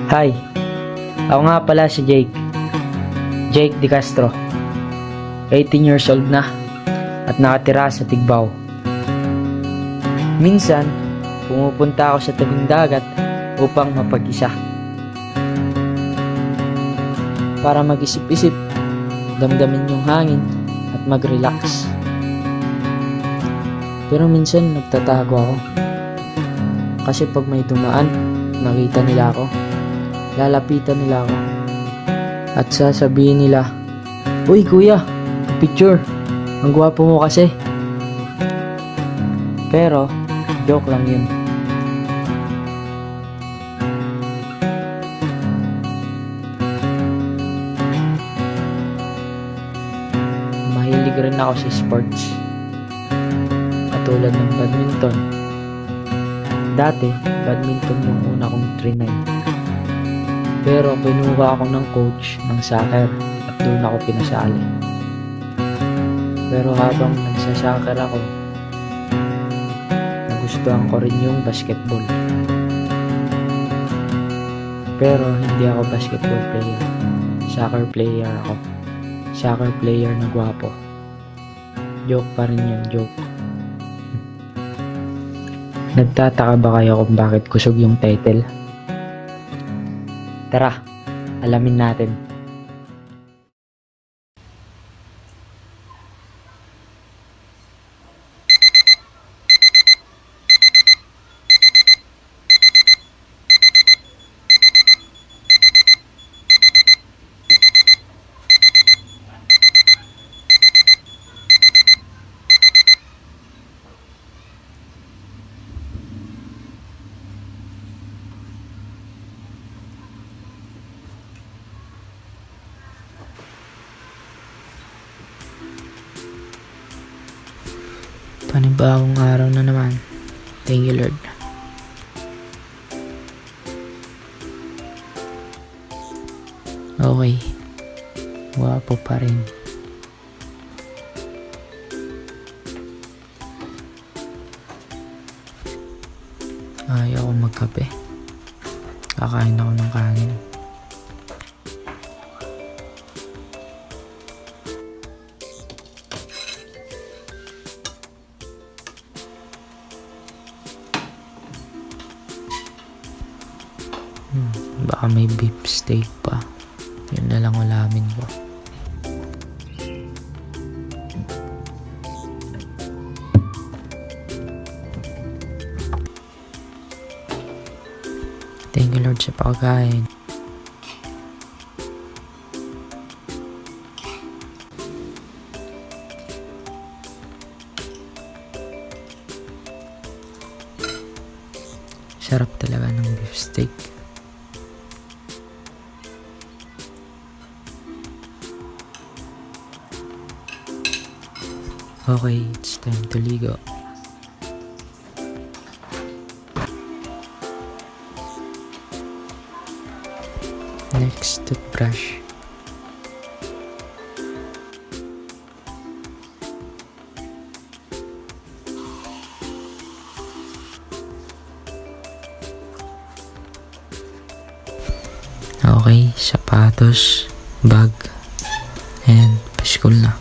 Hi, ako nga pala si Jake. Jake De Castro. 18 years old na at nakatira sa Tigbao. Minsan, pumupunta ako sa tabing dagat upang mapag-isa. Para mag-isip-isip, damdamin yung hangin at mag-relax. Pero minsan nagtatago ako. Kasi pag may dumaan, nakita nila ako, lalapitan nila ako at sasabihin nila, "Uy kuya, picture, ang gwapo mo kasi." Pero joke lang yun. Mahilig rin ako sa sports, katulad ng badminton. Dati, badminton yung una kong trinay. Pero kinuha ako ng coach ng soccer at doon ako pinasali. Pero habang nagsasoccer ako, nagustuhan ko rin yung basketball. Pero hindi ako basketball player. Soccer player ako. Soccer player na gwapo. Joke pa rin yun, joke. Nagtataka ba kayo kung bakit kusog yung title? Tara, alamin natin. Panibagong araw na naman. Thank you, Lord. Okay. Wapo pa rin. Ayaw ko magkape. Kakain ako ng kanin. Baka may beef steak pa. Yun na lang ulamin ko. Thank you Lord sa pagkain. Sarap talaga ng beef steak. Okay, it's time to ligo. Next, toothbrush. Okay, sapatos, bag, and pa-school na.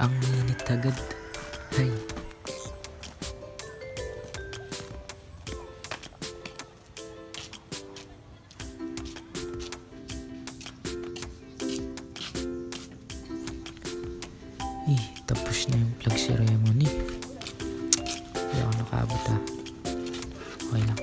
Ang init agad. Ay. Tapos na yung flag ceremony. Hindi ako nakaabot ha. Okay lang.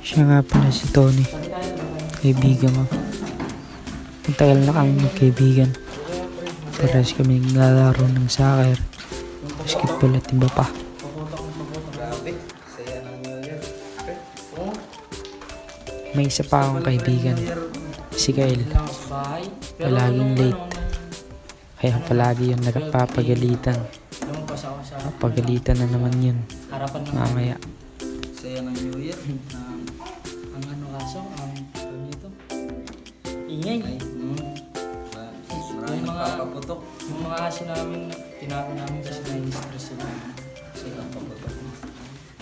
Siya nga pala si Tony. Kaibigan ko. Tagal na kami magkaibigan. Parehas kami naglalaro ng soccer, basketball at iba pa. May isa pa akong kaibigan, si Kyle. Palaging late. Kaya palagi yun nagpapagalitan. Papagalitan na naman yun. Mamaya. Saya ng New Year. Ang ano kaso, ang ito. Ingay. Maraming nagpapaputok. Yung mga aso namin, tinapon namin kasi na-stress sila. Kasi nagpapaputok.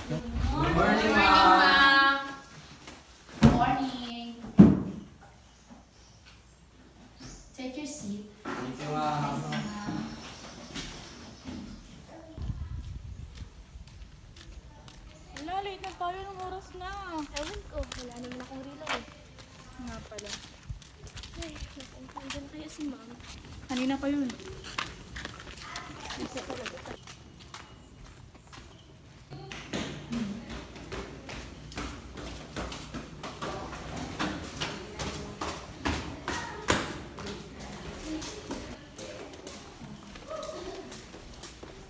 Good morning, ma'am. Good morning. Take your seat. Thank you, ma'am. Wala, late na tayo ng oras na. Ewan ko, wala naman akong relo eh. Nga pala. Ay, naku, andyan kaya si ma'am. Kanina pa yun. Isa talaga tayo.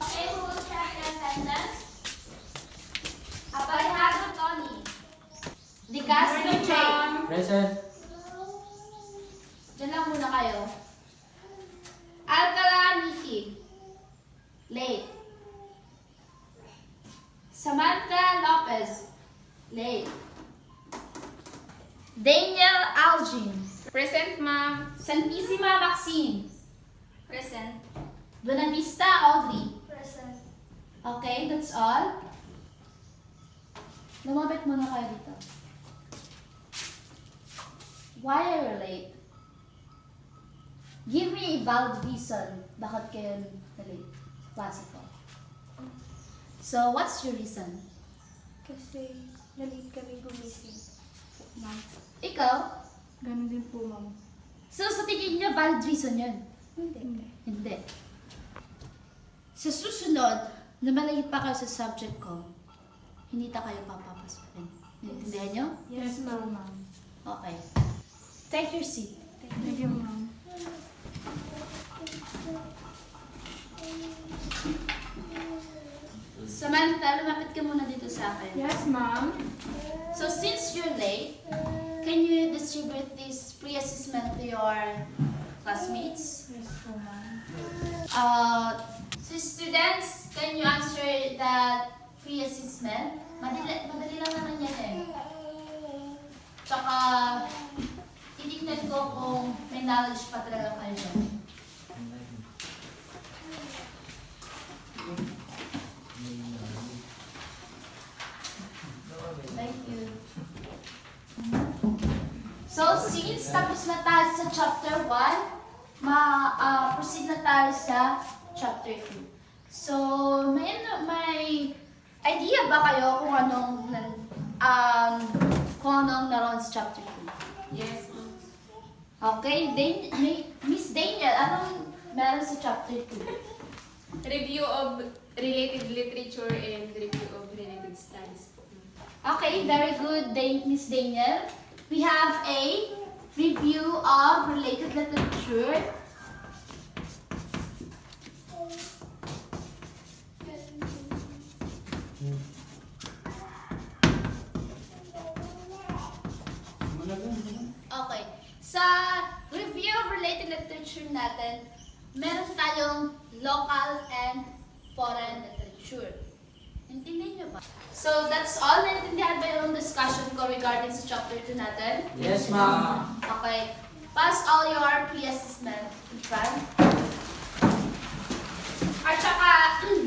Okay, who will check your attendance? Aparihado Tony. Di Castro Jay. Present. Diyan lang muna kayo. Alcala Nikki. Late. Samantha Lopez. Late. Daniel Algin. Present, ma'am. Santissima Maxine. Present. Buenavista Audrey. Present. Okay, that's all. Lumapit muna kayo dito. Why are you late? Give me a valid reason bakit kayo na-late sa klase ko. So, what's your reason? Kasi nalate kami gumising. Ma'am. Ikaw? Ganun din po, ma'am. So, sa tingin niyo, valid reason yun? Hindi. Hindi. Sa susunod, na malate pa kayo sa subject ko, hindi ta kayo papapasukin. Naintindihan niyo? Yes, ma'am. Okay. Take your seat. Thank you, ma'am. Samantha, lumapit ka muna dito sa akin. Yes, ma'am. So, since you're late, can you distribute this pre-assessment to your classmates? Yes po, ma'am. So students, can you answer that pre-assessment? Madali lang naman yan eh. Tsaka, titignan ko kung may knowledge pa talaga kayo dyan. Thank you. So, since tapos na tayo sa chapter 1, proceed na tayo sa chapter 2. So, may idea ba kayo kung anong naroon sa chapter 2? Yes, ma'am. Okay, Miss Daniel, anong meron sa chapter 2? Review of related literature and review of related studies po. Okay, very good, Miss Daniel. We have a review of related literature. Okay. Sa review of related literature natin, meron tayong local and foreign literature. Intindihan niyo ba? So, that's all. Naintindihan ba yung discussion ko regarding sa chapter 2 natin? Yes, ma'am. Okay. Pass all your pre-assessment in front. At saka,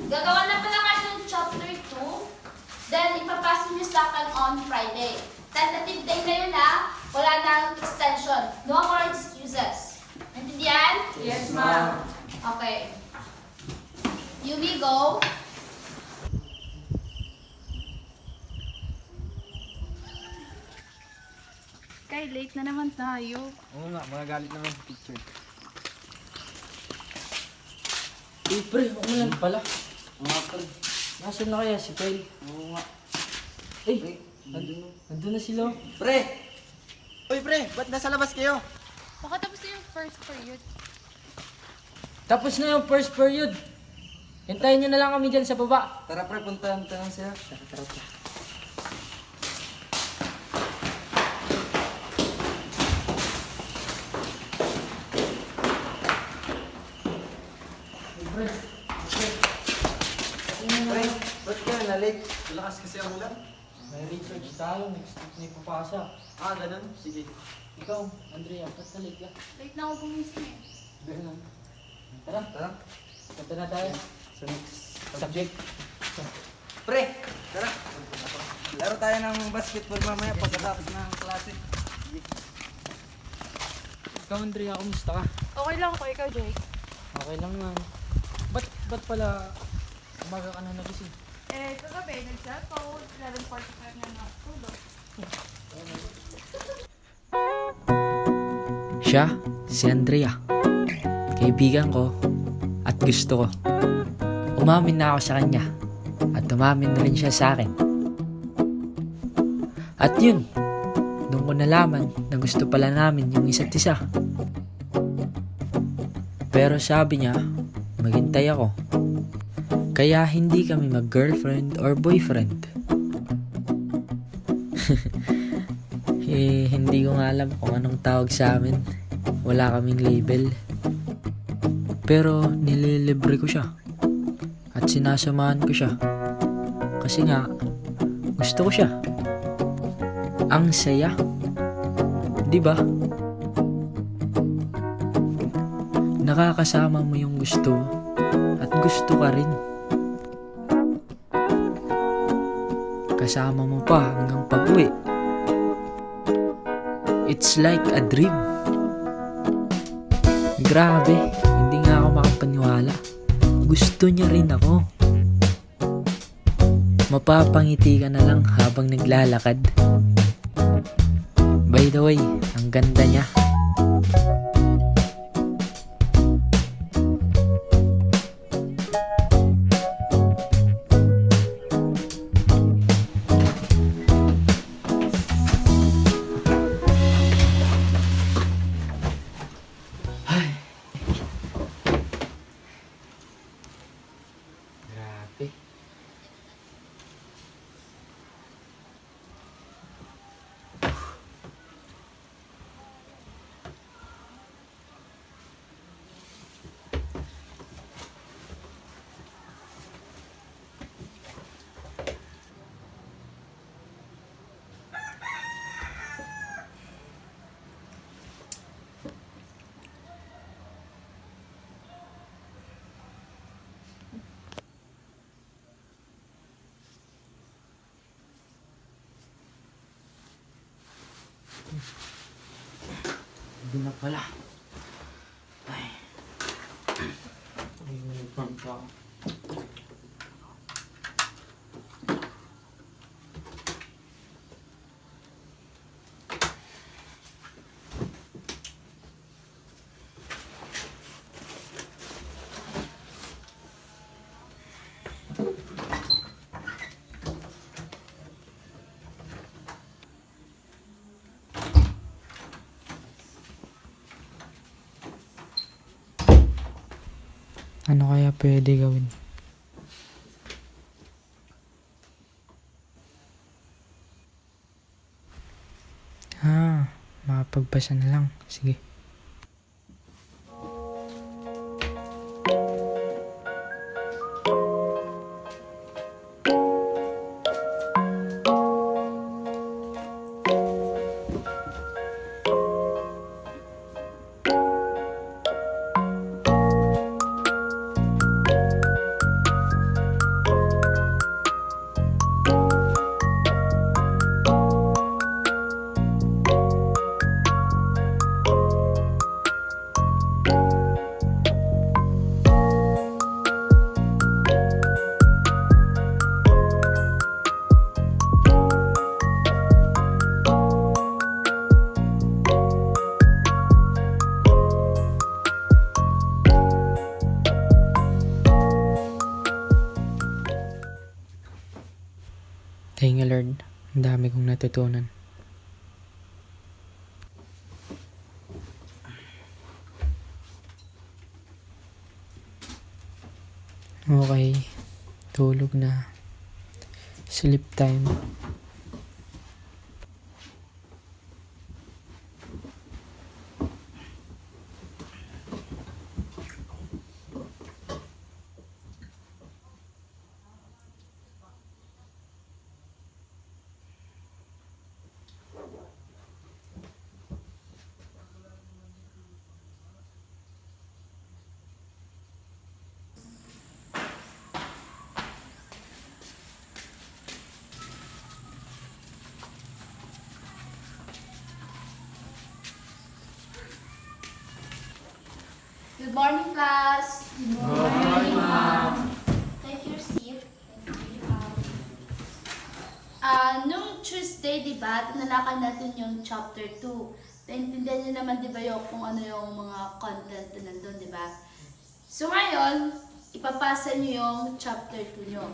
gagawa na pala kayo ng chapter 2. Then, ipapasa niyo sa akin on Friday. Tentative day na yun ha. Wala nang extension. No more excuses. Naintindihan? Yes, ma'am. Okay. You will go. Kay, late na naman tayo. Oo nga, magagalit naman si teacher. Eh, pre, umulan pala. Mga pre. Nasaan na kaya si Kyle? Oo nga. Ay, nandun na sila. Pre! Uy, pre! Ba't nasa labas kayo? Baka tapos na yung first period. Tapos na yung first period. Hintayin nyo na lang kami dyan sa baba. Tara, pre. Puntahan sila. Tara. Pre, ba't ka na-late? Malakas kasi ang ulan. May research tayo, next week na ipapasa. Ah, ganun? Sige. Ikaw, Andrea, ba't na-late ka? Late na ako gumising eh. Ganun. Tara, Tara. punta na tayo. Sa next subject. Pre! Tara. Laro tayo ng basketball mamaya pagkatapos ng klase. Ikaw, Andrea, kumusta ka? Okay lang ako, ikaw Jake. Okay lang man. Ba't pala umaga ka na nagising? Eh, kagabi, nag-cellphone, 11:45 na natulog. Siya, si Andrea. Kaibigan ko at gusto ko. Umamin na ako sa kanya at umamin na rin siya sa akin. At yun, doon ko nalaman na gusto pala namin yung isa't isa. Pero sabi niya, maghintay ako. Kaya hindi kami mag-girlfriend or boyfriend. Hindi ko nga alam kung anong tawag sa amin. Wala kaming label. Pero nililibre ko siya. At sinasamahan ko siya. Kasi nga, gusto ko siya. Ang saya. Di ba? Nakakasama mo yung gusto mo at gusto ka rin. Kasama mo pa hanggang pag-uwi. It's like a dream. Grabe, hindi nga ako makapaniwala. Gusto niya rin ako. Mapapangiti ka na lang habang naglalakad. By the way, ang ganda niya. Grabe. Hindi na pala. Ay. Ay, may uniform pa ako. Ano kaya pwede gawin? Makapagpasa na lang. Sige. Thank you, Lord. Ang dami kong natutunan. Okay. Tulog na. Sleep time. Good morning, class. Good morning, ma'am. Take your seat. Thank you. Nung Tuesday, di ba, tinalakan natin yung chapter 2. Naintindihan niyo naman, di ba, yung kung ano yung mga content na nandun, di ba? So ngayon, ipapasa niyo yung chapter 2 niyo.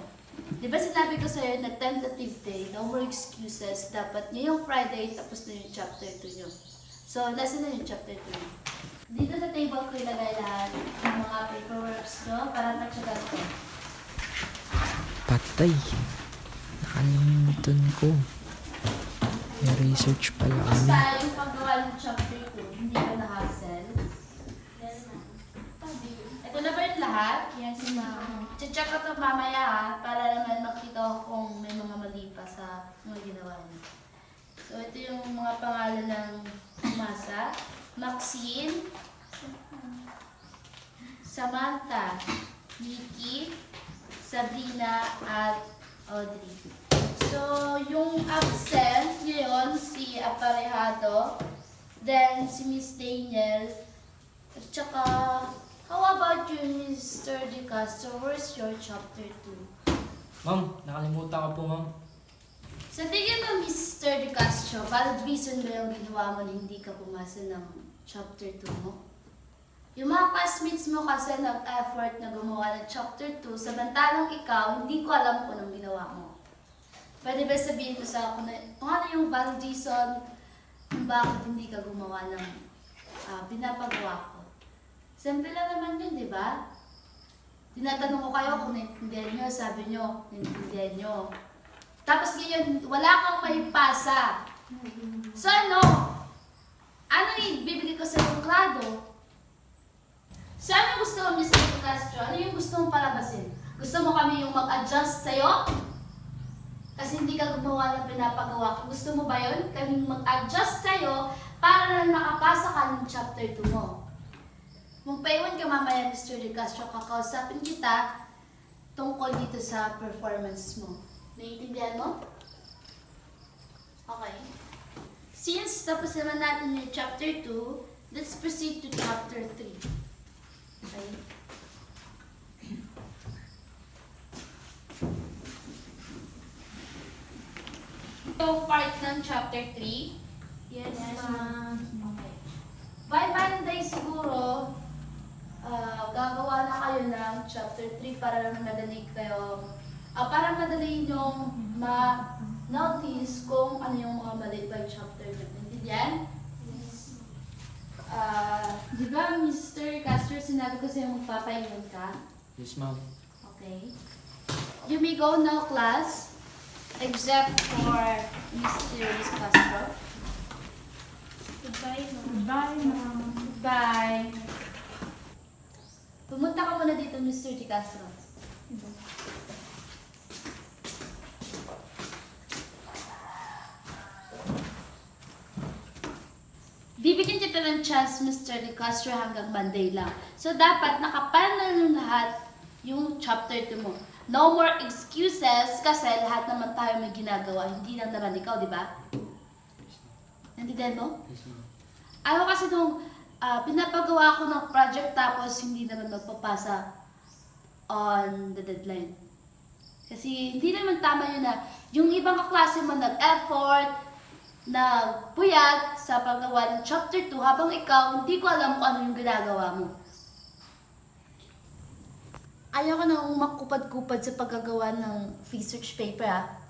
Di ba sinabi ko sa'yo na tentative day, no more excuses, dapat ngayong Friday, tapos na yung chapter 2 niyo. So, nasa na yung chapter 2 niyo? Dito sa table ko ilagay lahat ng mga paperworks nyo para matyagan ko. Patay. Nakalimutan ko. May research pala kami. Basta yung paggawa ng chapter 2, hindi ka na-hassle. Ito na ba yung lahat? Yes, ma'am. Check ko ito mamaya ha, para naman makita ko kung may mga mali pa sa mga ginawa niyo. So ito yung mga pangalan ng umasa. Maxine, Samantha, Nikki, Sabrina, at Audrey. So, yung absent ngayon, si Aparejado, then si Miss Daniel, at saka, how about you, Mr. De Castro? Where's your chapter 2? Ma'am, nakalimutan ko po, ma'am. Sa tingin mo, Mr. De Castro, valid reason ba yung ginawa mo na hindi ka pumasa ng chapter 2 mo? Yung mga classmates mo kasi nag-effort na gumawa ng chapter 2, samantalang ikaw, hindi ko alam kung anong ginawa mo. Pwede ba sabihin mo sa ako na kung ano yung valid reason kung bakit hindi ka gumawa ng pinapagawa ko? Simple lang naman yun, di ba? Tinatanong ko kayo kung naintindihan nyo, sabi nyo, naintindihan nyo. Tapos ngayon, wala kang may pasa. So ano? Ano yung bibigay ko sa yung grado? So ano gusto mo, Mr. Castro? Ano yung gusto mong palabasin? Gusto mo kami yung mag-adjust sa'yo? Kasi hindi ka gumawa ng pinapagawa ko. Gusto mo ba yun? Kaming mag-adjust sa'yo para na makapasa ka ng chapter 2 mo. Magpaiwan ka mamaya, Mr. De Castro. Kakausapin kita tungkol dito sa performance mo. Naiintindihan mo? Okay. Since tapos naman natin yung chapter 2, let's proceed to chapter 3. Okay? So, part ng chapter 3? Yes, ma'am. Okay. By Monday siguro, gagawa na kayo ng chapter 3 para madali kayo, para madali nyong ma-notice kung ano yung mga mali by chapter nyo. Naintindihan? Yes. Di ba, Mr. Castro, sinabi ko sa'yo magpapaingon ka? Yes, ma'am. Okay. You may go now, class. Except for Mr. Castro. Goodbye, ma'am. Goodbye, ma'am. Goodbye. Pumunta ka muna dito, Mr. De Castro. Bibigyan kita ng chance, Mr. De Castro, hanggang Monday lang. So, dapat nakapanal ng lahat yung chapter 2 mo. No more excuses kasi lahat naman tayo may ginagawa. Hindi lang naman ikaw, di ba? Nandiyan mo? Yes, ma'am. Ayaw kasi nung pinapagawa ko ng project tapos hindi naman magpapasa on the deadline. Kasi hindi naman tama yun na yung ibang kaklase mo nag-effort, nagpuyat sa paggawa ng chapter 2 habang ikaw hindi ko alam kung ano yung ginagawa mo. Ayaw ko nang makupad-kupad sa paggagawa ng research paper ha.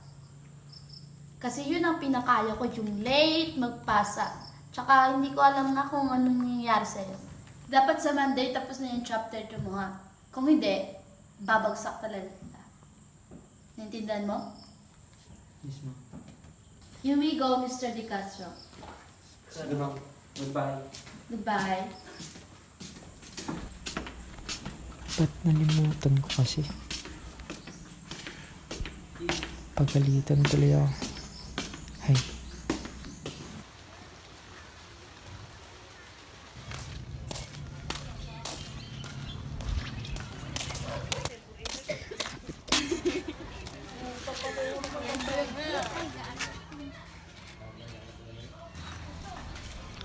Kasi yun ang pinakaya ko, yung late magpasa. Tsaka hindi ko alam nga kung anong nangyayari sa'yo. Dapat sa Monday tapos na yung chapter 2 mo ha. Kung hindi, babagsak talaga kita. Naintindihan mo? Yes, ma'am. Here we go, Mr. De Castro. Sige, ma'am. Goodbye. Goodbye. Ba't nalimutan ko kasi? Pagalitan tuloy ako. Hay.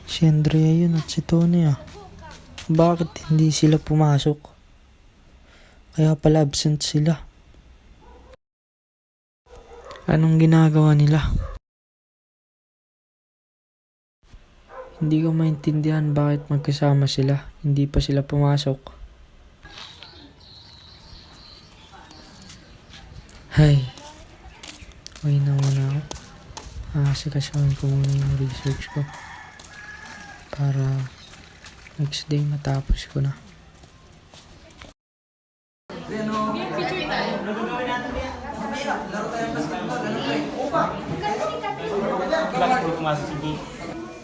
Si Andrea yun at si Tony ah. Bakit hindi sila pumasok? Kaya pala absent sila. Anong ginagawa nila? Hindi ko maintindihan bakit magkasama sila. Hindi pa sila pumasok. Hay. Uwi na muna ako. Asikasuhin ko muna yung research ko. Para next day matapos ko na. Bakit mo pumasok si Jake?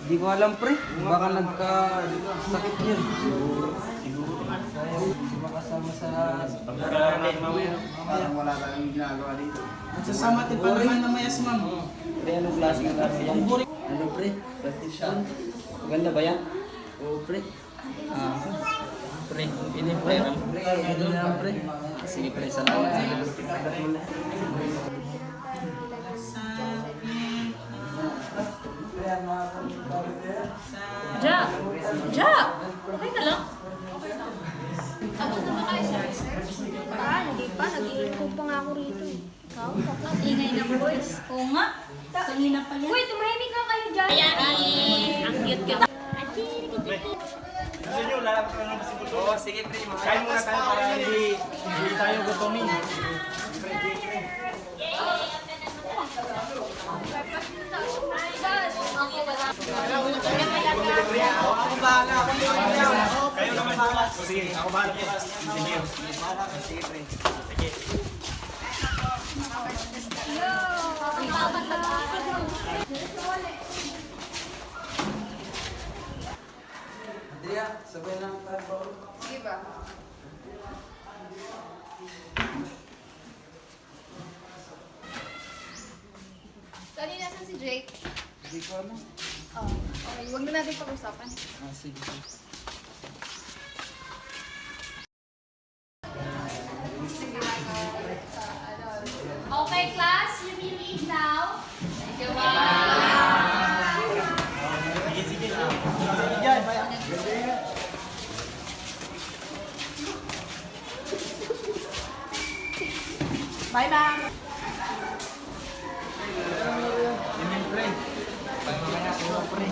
Hindi ko alam pre, baka nagka-sakit yun. Siguro. Baka kasama sa... Wala tayong ginagawa dito. Nagsasama din pa naman na mayas ma'am. Pre, anong klaseng klase yan? Ano pre? Plastisyon. Maganda ba yan? Oo pre. Pre, ini pre. Pre, ano na pre? Sige pre, salamat. Ja! Ja! Okay ka lang? Hindi pa. Nag-iikot pa nga ako rito. Ikaw? Ang ingay ng boys. Oo nga. Kanina pa yan. Uy, tumahimik nga kayo dyan. Ayan, ang cute ka. Oo, sige pre. Kain muna tayo para hindi tayo gutomin. Ako bahala. Kayo naman. Sige, ako bahala po. Sige. Sige pre. Sige. Andrea, sabay lang tayo. Sige ba? Kanina saan si Jake? Hindi ko alam. Oh, okay. Huwag na natin pag-usapan. Sige. Okay, class, you may leave now. Thank you. Bye, ma'am. Amen, pre. Bye, mamaya. Pre.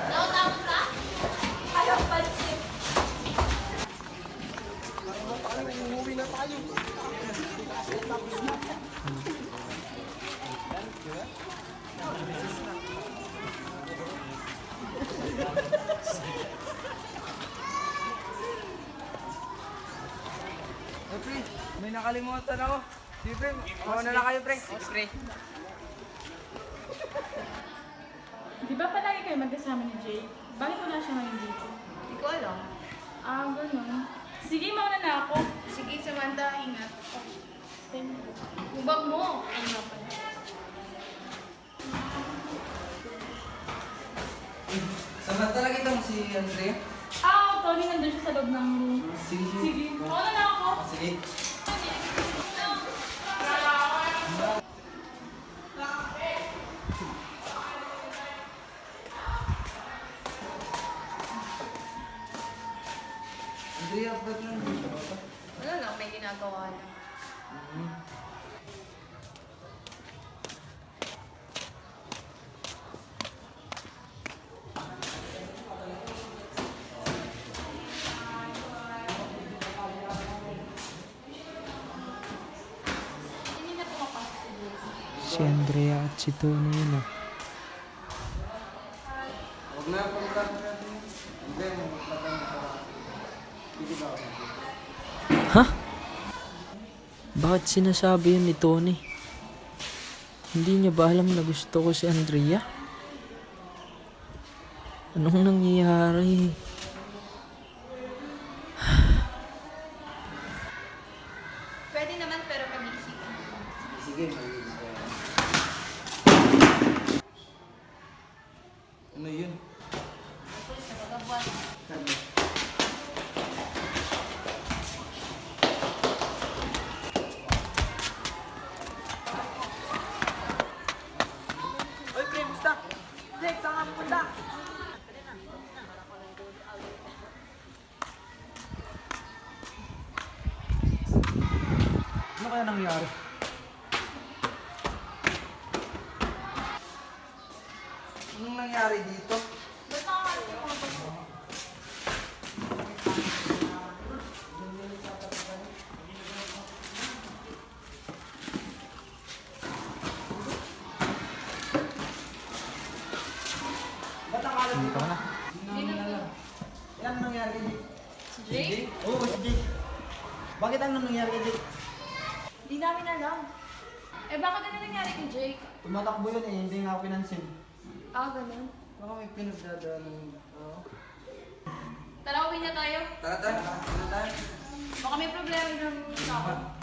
Nautawag ka? Ayaw, pansin. Pre, may nakalimutan ako. Sige, pre. Mauna na kayo, pre. Sige, pre. Di ba palagi kayo magkasama ni Jay? Bakit wala siya ngayon dito? Hindi ko alam. Ganun. Sige, mauna na ako. Sige, Samantha, ingat. Thank you. Hubag mo. Ano nga pala? Saan talaga ito mo si Andrea? Tony, nandun siya sa loob ng room. Sige, sige. Sige, mauna na ako. Sige. Andrea, ba't nandito ka pa? Wala lang, may ginagawa lang. Si Andrea at si Tony yun ah. Huwag na pagkakita natin. Hindi, magkakita na para. Hindi ba ako? Ha? Bakit sinasabi yun ni Tony? Hindi niya ba alam na gusto ko si Andrea? Anong nangyayari? Pwede naman pero pag-iisipan. Sige, mag-iisip ko yan. Ano yun? Oy, pre, musta? Jake, saan ka pupunta? Ano kaya nangyari? Anong nangyari dito? Ba't akala dito na? Yan ang nangyari kay Jake. Si Jake? Oo, si Jake. Bakit ano nangyari kay Jake? Di namin alam. Eh, bakit ano nangyari kay Jake? Tumatakbo yun eh, hindi nga ako pinansin. Ah, ganun. Baka may pinagdadaanan. Oo. Tara, uwi na tayo. Tara, tara. Tara, tara. Baka may problema ng tao.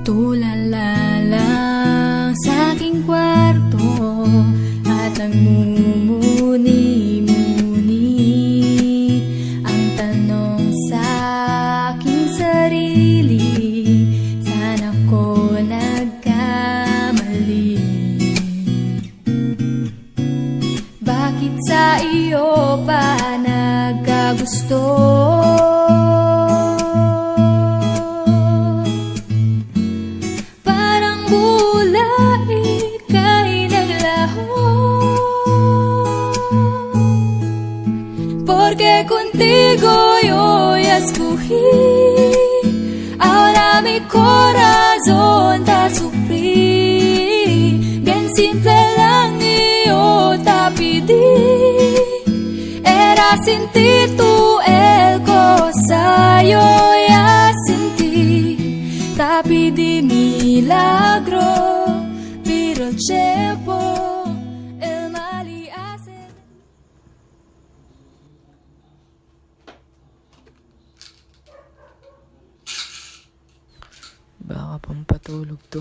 Tulala lang sa aking kwarto at nagmumuni-muni ang tanong sa aking sarili, saan ako nagkamali? Bakit sa iyo pa nagkagusto? Parang bula ika'y naglaho, porque contigo yo ya escogí. Ahora mi corazón te sufrí. Bien simple lang yo te pedí. Era sin ti tú el cosa yo ya sentí. Te pedí milagro, pero el tiempo el mal y hace. Baka pampatulog to.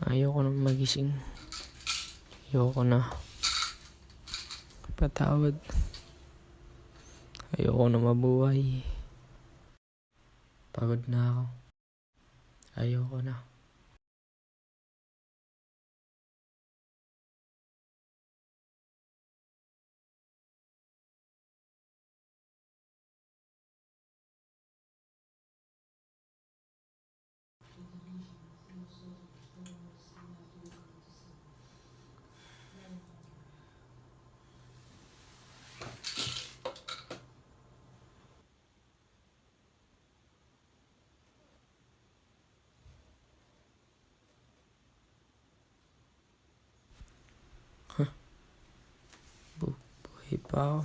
Ayoko nang magising. Ayoko na. Patawad. Ayoko na mabuhay. Pagod na ako. Ayoko na. Buhay pa ako.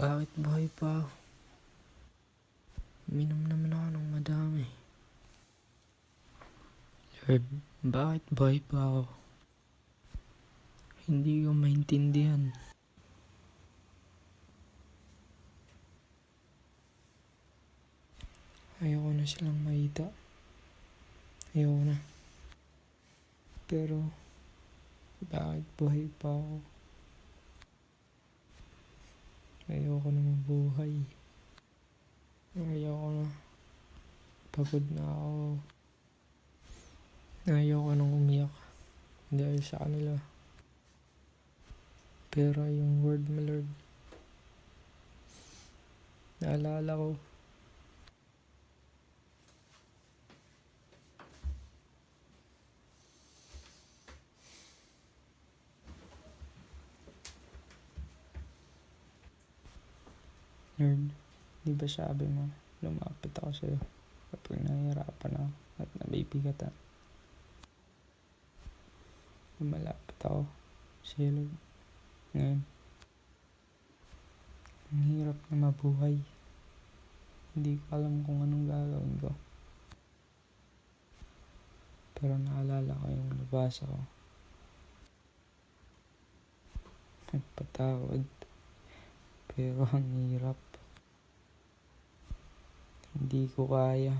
Bakit buhay pa ako? Minom naman ako ng madami. Lord, bakit buhay pa ako? Hindi ko maintindihan. Ayoko na silang makita. Ayoko na. Pero, bakit buhay pa ako? Ayoko na mabuhay. Ayoko na. Pagod na ako. Ayoko nang umiyak. Dahil sa kanila. Pero yung word mo, Lord, naalala ko. Nerd, di ba sabi mo, lumapit ako sa'yo kapag nahihirapan ako at nabibigatan. Lumalapit ako sa'yo, Lord. Ngayon, ang hirap na mabuhay. Hindi ko alam kung anong gagawin ko. Pero naalala ko yung nabasa ko. Nagpatawad. Pero ang hirap. Hindi ko kaya.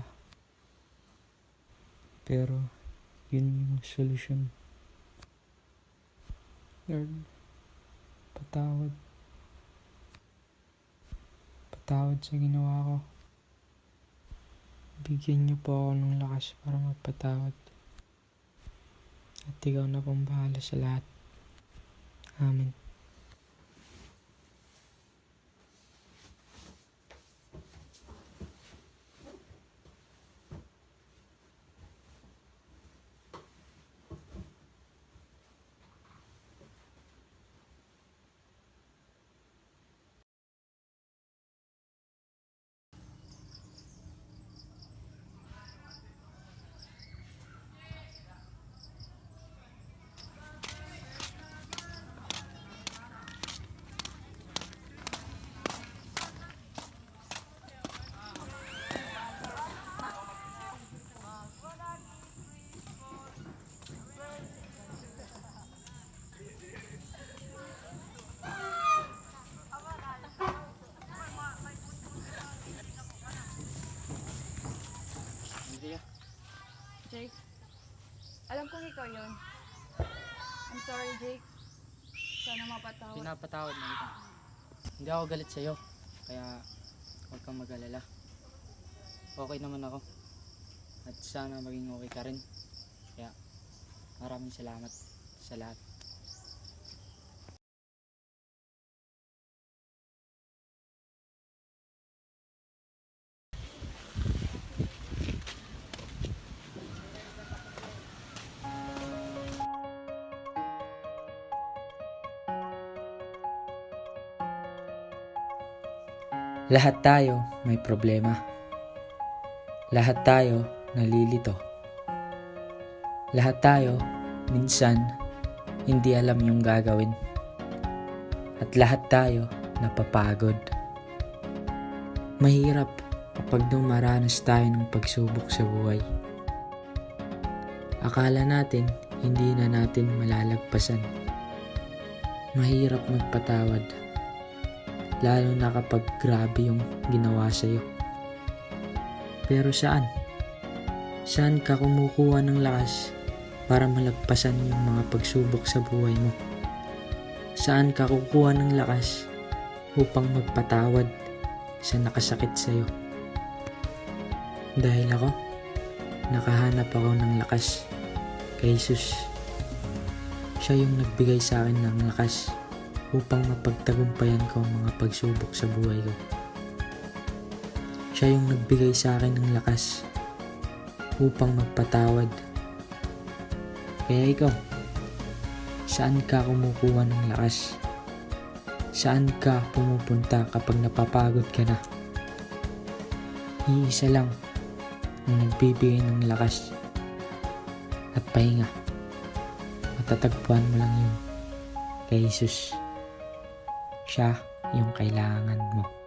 Pero yun yung solusyon. Lord, patawad. Patawad sa ginawa ko. Bigyan niyo po ako ng lakas para magpatawad. At ikaw na pong bahala sa lahat. Amen. Jake, alam kong ikaw yun. I'm sorry, Jake. Sana mapatawad. Pinapatawad na kita. Hindi ako galit sa'yo. Kaya huwag kang mag-alala. Okay naman ako. At sana maging okay ka rin. Kaya maraming salamat sa lahat. Lahat tayo may problema. Lahat tayo nalilito. Lahat tayo minsan hindi alam yung gagawin. At lahat tayo napapagod. Mahirap kapag dumaranas tayo ng pagsubok sa buhay. Akala natin hindi na natin malalagpasan. Mahirap magpatawad. Lalo na kapag grabe yung ginawa sa'yo. Pero saan? Saan ka kumukuha ng lakas para malagpasan yung mga pagsubok sa buhay mo? Saan ka kukuha ng lakas upang magpatawad sa nakasakit sa'yo? Dahil ako, nakahanap ako ng lakas kay Jesus. Siya yung nagbigay sa akin ng lakas upang mapagtagumpayan ko ang mga pagsubok sa buhay ko. Siya yung nagbigay sa akin ng lakas upang magpatawad. Kaya ikaw, saan ka kumukuha ng lakas? Saan ka pumupunta kapag napapagod ka na? Iisa lang ang nagbibigay ng lakas at pahinga. Matatagpuan mo lang yun kay Jesus. Siya yung kailangan mo.